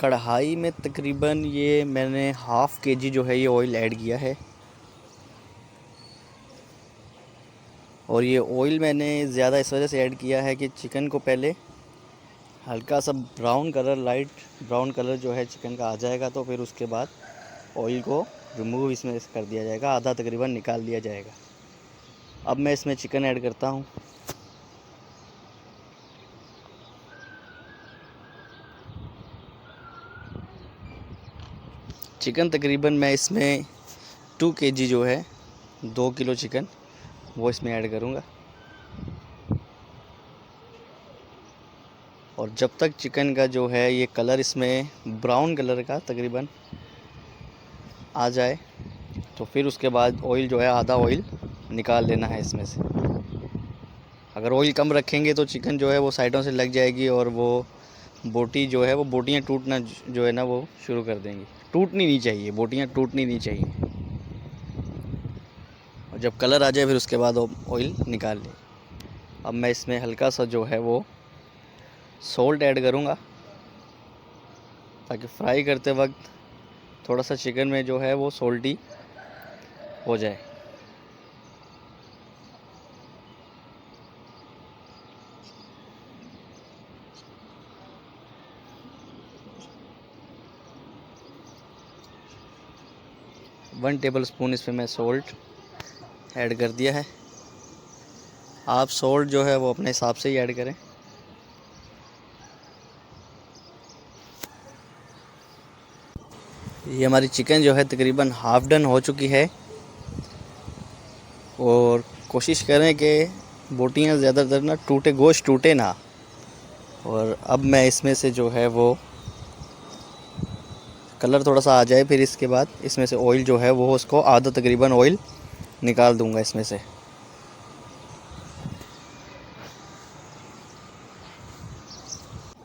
कढ़ाई में तकरीबन ये मैंने हाफ़ केजी जो है ये ऑयल ऐड किया है। और ये ऑयल मैंने ज़्यादा इस वजह से ऐड किया है कि चिकन को पहले हल्का सा brown colour, light brown colour जो है चिकन का आ जाएगा, तो फिर उसके बाद ऑयल को रिमूव इसमें कर दिया जाएगा, आधा तकरीबन निकाल दिया जाएगा। अब मैं इसमें चिकन ऐड करता हूँ। चिकन तकरीबन मैं इसमें 2 केजी जो है 2 किलो चिकन वो इसमें ऐड करूँगा। और जब तक चिकन का जो है ये कलर इसमें ब्राउन कलर का तकरीबन आ जाए, तो फिर उसके बाद ऑयल जो है आधा ऑयल निकाल लेना है इसमें से। अगर ऑयल कम रखेंगे तो चिकन जो है वो साइडों से लग जाएगी और वो बोटी जो है वो बोटियाँ टूटना जो है ना वो शुरू कर देंगी। टूटनी नहीं चाहिए, बोटियाँ टूटनी नहीं चाहिए। और जब कलर आ जाए फिर उसके बाद ऑयल निकाल लें। अब मैं इसमें हल्का सा जो है वो सॉल्ट ऐड करूँगा, ताकि फ्राई करते वक्त थोड़ा सा चिकन में जो है वो सॉल्टी हो जाए। वन टेबल स्पून इसमें मैं सॉल्ट ऐड कर दिया है। आप सॉल्ट जो है वो अपने हिसाब से ही ऐड करें। ये हमारी चिकन जो है तकरीबन हाफ़ डन हो चुकी है। और कोशिश करें कि बोटियाँ ज़्यादातर ना टूटे, गोश्त टूटे ना। और अब मैं इसमें से जो है वो कलर थोड़ा सा आ जाए, फिर इसके बाद इसमें से ऑयल जो है वो उसको आधा तकरीबन ऑयल निकाल दूंगा इसमें से।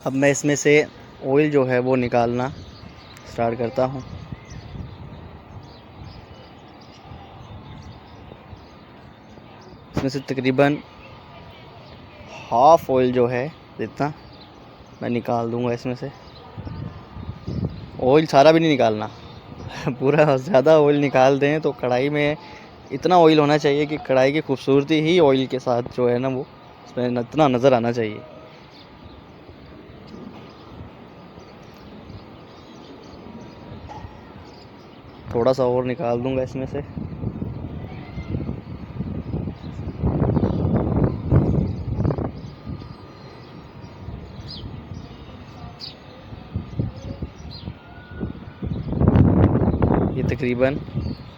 अब मैं इसमें से ऑयल जो है वो निकालना स्टार्ट करता हूँ। इसमें से तकरीबन हाफ़ ऑयल जो है इतना मैं निकाल दूंगा इसमें से। ऑयल सारा भी नहीं निकालना पूरा ज़्यादा ऑयल निकाल दें तो कढ़ाई में इतना ऑयल होना चाहिए कि कढ़ाई की खूबसूरती ही ऑयल के साथ जो है ना वो इसमें इतना नज़र आना चाहिए। थोड़ा सा और निकाल दूंगा इसमें से। ये तकरीबन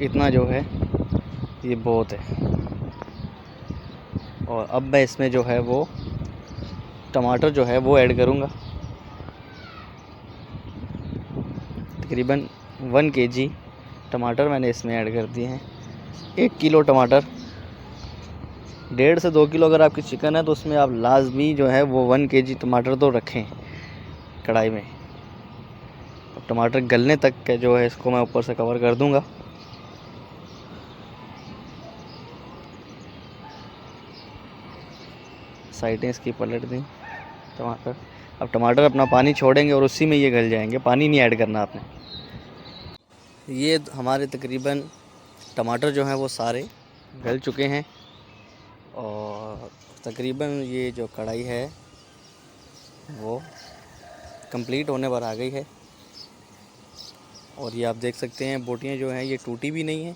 इतना जो है ये बहुत है। और अब मैं इसमें जो है वो टमाटर जो है वो ऐड करूँगा। तकरीबन 1 केजी टमाटर मैंने इसमें ऐड कर दिए हैं। 1 किलो टमाटर, 1.5 से 2 किलो अगर आपकी चिकन है तो उसमें आप लाजमी जो है वो 1 केजी टमाटर तो रखें कढ़ाई में। अब टमाटर गलने तक के जो है इसको मैं ऊपर से कवर कर दूंगा। साइडें इसकी पलट दी टमाटर। अब टमाटर अपना पानी छोड़ेंगे और उसी में ये गल जाएंगे, पानी नहीं ऐड करना आपने। ये हमारे तकरीबन टमाटर जो हैं वो सारे गल चुके हैं और तकरीबन ये जो कढ़ाई है वो कंप्लीट होने पर आ गई है। और ये आप देख सकते हैं बोटियाँ जो हैं ये टूटी भी नहीं हैं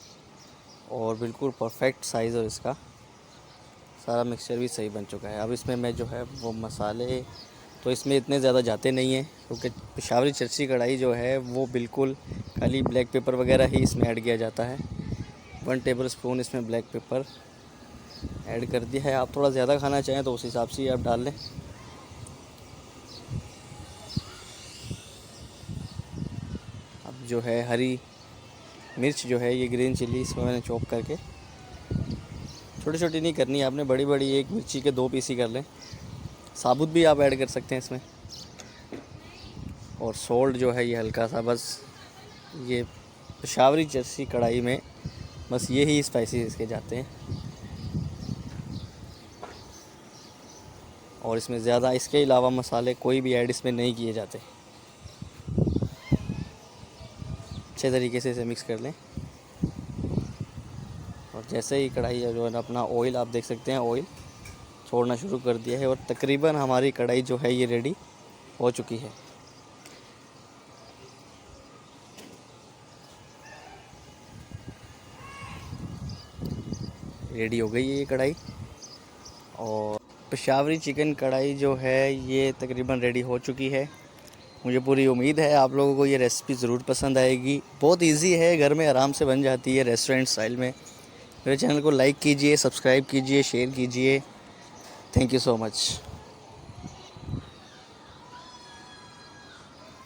और बिल्कुल परफेक्ट साइज़, और इसका सारा मिक्सचर भी सही बन चुका है। अब इसमें मैं जो है वो मसाले तो इसमें इतने ज़्यादा जाते नहीं हैं, क्योंकि पेशावरी चर्ची कढ़ाई जो है वो बिल्कुल खाली ब्लैक पेपर वगैरह ही इसमें ऐड किया जाता है। 1 टेबल स्पून इसमें ब्लैक पेपर ऐड कर दिया है। आप थोड़ा ज़्यादा खाना चाहें तो उस हिसाब से ही आप डाल लें। अब जो है हरी मिर्च जो है ये ग्रीन चिल्ली इसमें मैंने चॉप करके, छोटी छोटी नहीं करनी है आपने, बड़ी बड़ी एक मिर्ची के 2 पीस ही कर लें। साबुत भी आप ऐड कर सकते हैं इसमें। और सॉल्ट जो है ये हल्का सा, बस ये पेशावरी चर्ची कढ़ाई में बस ये ही स्पाइसी इसके जाते हैं। और इसमें ज़्यादा इसके अलावा मसाले कोई भी ऐड इसमें नहीं किए जाते। अच्छे तरीके से इसे मिक्स कर लें। और जैसे ही कढ़ाई जो है ना अपना ऑयल आप देख सकते हैं ऑयल छोड़ना शुरू कर दिया है और तकरीबन हमारी कढ़ाई जो है ये रेडी हो चुकी है। रेडी हो गई है ये कढ़ाई। और पेशावरी चिकन कढ़ाई जो है ये तकरीबन रेडी हो चुकी है। मुझे पूरी उम्मीद है आप लोगों को ये रेसिपी ज़रूर पसंद आएगी। बहुत इजी है, घर में आराम से बन जाती है रेस्टोरेंट स्टाइल में। मेरे चैनल को लाइक कीजिए, सब्सक्राइब कीजिए, शेयर कीजिए। Thank you so much.